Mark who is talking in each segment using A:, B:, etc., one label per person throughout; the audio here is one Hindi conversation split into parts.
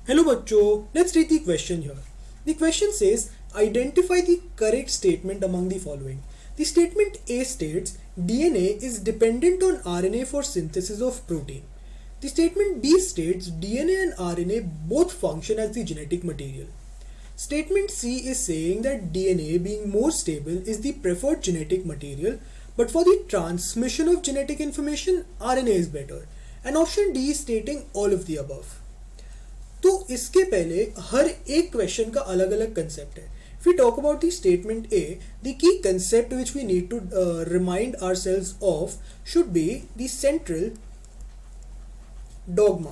A: Hello bachcho, let's read the question here. The question says, identify the correct statement among the following. The statement A states, DNA is dependent on RNA for synthesis of protein. The statement B states, DNA and RNA both function as the genetic material. Statement C is saying that DNA being more stable is the preferred genetic material, but for the transmission of genetic information, RNA is better. And option D is stating all of the above. तो इसके पहले हर एक क्वेश्चन का अलग अलग कंसेप्ट है. If we talk about the statement A, the key concept which we need to remind ourselves of should be the central dogma.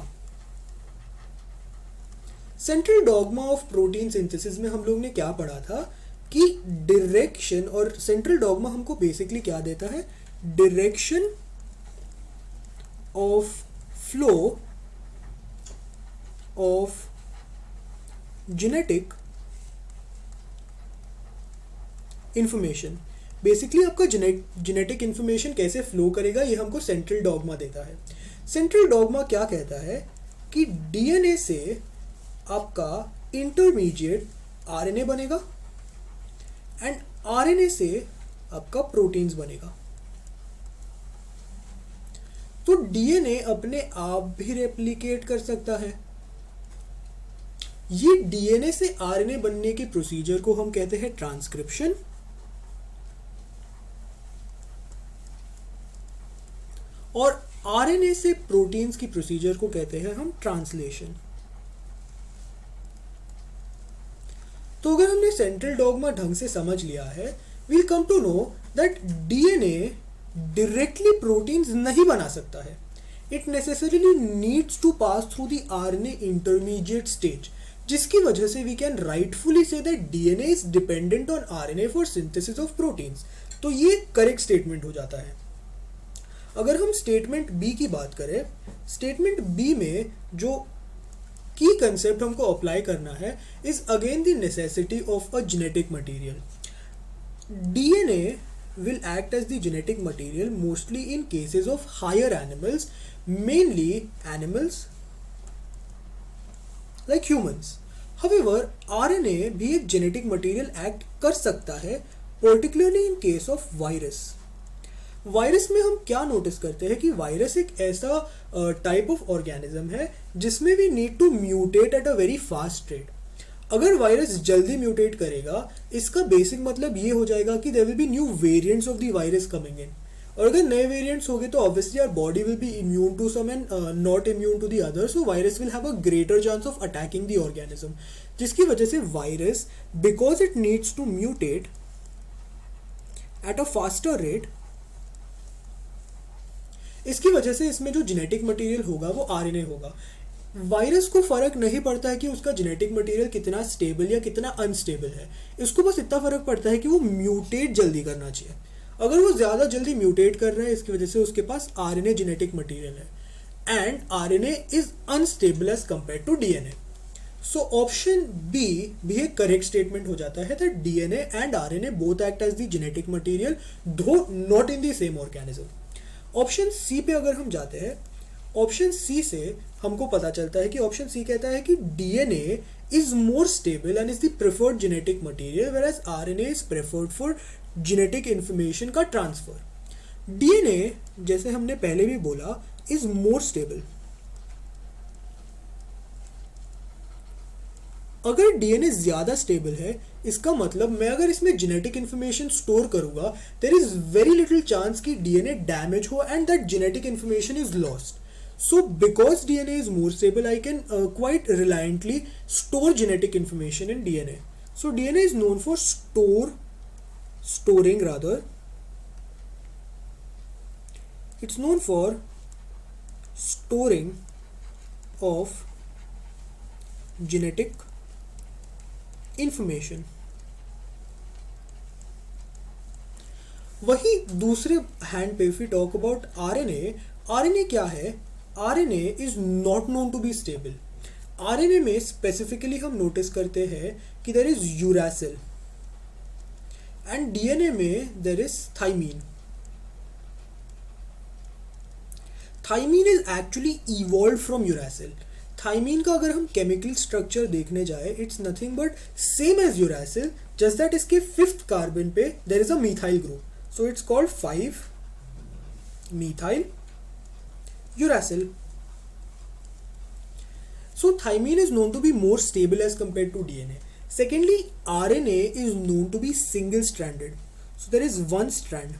A: Central dogma of protein synthesis में हम लोग ने क्या पढ़ा था कि डायरेक्शन, और सेंट्रल डॉगमा हमको बेसिकली क्या देता है, direction of flow of genetic information. Basically आपका जेनेटिक इंफॉर्मेशन कैसे फ्लो करेगा ये हमको सेंट्रल डॉगमा देता है. सेंट्रल डॉगमा क्या कहता है कि डीएनए से आपका इंटरमीडिएट आरएनए बनेगा एंड आरएनए से आपका प्रोटीन्स बनेगा. तो डीएनए अपने आप भी रेप्लिकेट कर सकता है. ये डीएनए से आरएनए बनने के प्रोसीजर को हम कहते हैं ट्रांसक्रिप्शन, और आरएनए से प्रोटीन्स की प्रोसीजर को कहते हैं हम ट्रांसलेशन. तो अगर हमने सेंट्रल डॉगमा ढंग से समझ लिया है, we'll come to know that DNA directly proteins नहीं बना सकता है. It necessarily needs to pass through the RNA intermediate stage, जिसकी वजह से we can rightfully say that DNA is dependent on RNA for synthesis of proteins. तो ये करेक्ट स्टेटमेंट हो जाता है. अगर हम स्टेटमेंट बी की बात करें, स्टेटमेंट बी में जो की कंसेप्ट हमको अप्लाई करना है is again the necessity of a genetic material. DNA will act as the genetic material mostly in cases of higher animals, mainly animals like humans. However, RNA भी एक genetic material act कर सकता है, particularly in case of virus. Virus में हम क्या नोटिस करते हैं कि वायरस एक ऐसा टाइप ऑफ ऑर्गेनिज्म है जिसमें we need to mutate at a very fast rate. अगर वायरस जल्दी म्यूटेट करेगा, इसका बेसिक मतलब ये हो जाएगा कि there will be new variants of the virus coming in, और अगर नए वेरिएंट्स होंगे तो obviously our body will be immune to some and not immune to the other, so virus will have a greater chance of attacking the organism, जिसकी वजह से virus, because it needs to mutate at a faster rate, इसकी वजह से इसमें जो जेनेटिक मटेरियल होगा वो आरएनए होगा. वायरस को फर्क नहीं पड़ता है कि उसका जेनेटिक मटेरियल कितना स्टेबल या कितना अनस्टेबल है, इसको बस इतना फर्क पड़ता है कि वो म्यूटेट जल्दी करना चाहिए. अगर वो ज़्यादा जल्दी म्यूटेट कर रहा है, इसकी वजह से उसके पास आरएनए जेनेटिक मटेरियल है and RNA is unstable as compare to DNA. So option B भी एक करेक्ट स्टेटमेंट हो जाता है that DNA and RNA both act as the genetic material do not in the same organism. Option C पे अगर हम जाते हैं, ऑप्शन सी से हमको पता चलता है कि ऑप्शन सी कहता है कि DNA is more stable and is the preferred genetic material, whereas RNA is preferred for genetic information का ट्रांसफर. डीएनए, जैसे हमने पहले भी बोला, इज मोर स्टेबल. अगर डीएनए ज्यादा स्टेबल है, इसका मतलब मैं अगर इसमें जेनेटिक इंफॉर्मेशन स्टोर करूंगा, there is very little chance कि डीएनए डैमेज हो and that genetic information is lost. So because DNA is more stable, I can quite reliantly store genetic information in DNA. So DNA is known for storing rather. It's known for storing of genetic information. वही दूसरे हैंड पे if we talk about RNA, RNA क्या है? RNA is not known to be stable. RNA में स्पेसिफिकली हम नोटिस करते हैं कि there is uracil and DNA में there is thymine. Thymine is actually evolved from uracil. Thymine का अगर हम केमिकल स्ट्रक्चर देखने जाए, it's nothing but same as uracil, just that इसके 5th कार्बन पे there is a methyl group, so it's called 5 methyl uracil. So thymine is known to be more stable as compared to DNA. Secondly, RNA is known to be single stranded, so there is one strand,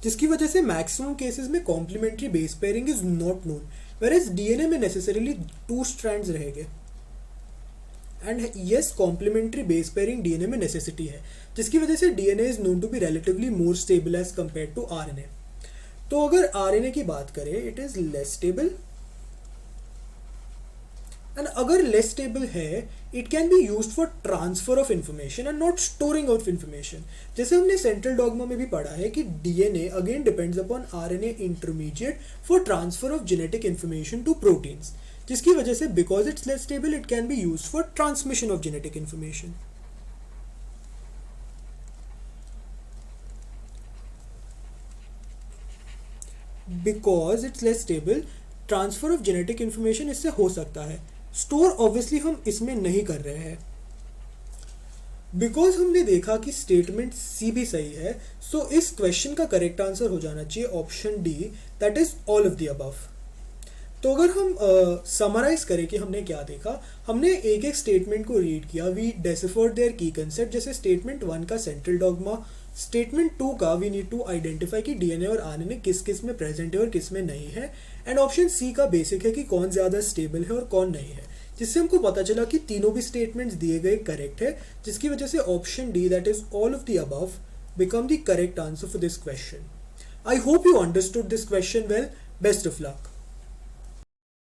A: जिसकी वजह से मैक्सिमम केसेस में complementary base pairing is not known, whereas DNA में नेसेसरीली 2 strands रहेंगे. And yes, complementary base pairing DNA में नेसेसिटी है, जिसकी वजह से DNA is known to be relatively more stable as compare to RNA. तो अगर RNA की बात करें, it is less stable, and अगर लेस स्टेबल है, it can be used for transfer of information and not storing of information. जैसे हमने सेंट्रल डॉगमा में भी पढ़ा है कि DNA again depends upon RNA intermediate for transfer of genetic information to proteins, जिसकी वजह से because it's less stable it can be used for transmission of genetic information. Because it's less stable, transfer of genetic information इससे हो सकता है, स्टोर ऑब्वियसली हम इसमें नहीं कर रहे हैं. बिकॉज हमने देखा कि स्टेटमेंट सी भी सही है, सो इस क्वेश्चन का करेक्ट आंसर हो जाना चाहिए option D, that is all of the above. तो अगर हम समराइज करें कि हमने क्या देखा, हमने एक एक स्टेटमेंट को रीड किया, वी डेसिफर्ड देयर की कंसेप्ट. जैसे स्टेटमेंट 1 का सेंट्रल डॉगमा, स्टेटमेंट 2 का वी नीड टू आइडेंटिफाई कि DNA और RNA किस किस में प्रेजेंट है और किस में नहीं है, एंड ऑप्शन सी का बेसिक है कि कौन ज़्यादा स्टेबल है और कौन नहीं है, जिससे हमको पता चला कि तीनों भी स्टेटमेंट्स दिए गए करेक्ट है, जिसकी वजह से option D, that is all of the above, become the correct answer for this question. I hope you understood this question well. Best of luck.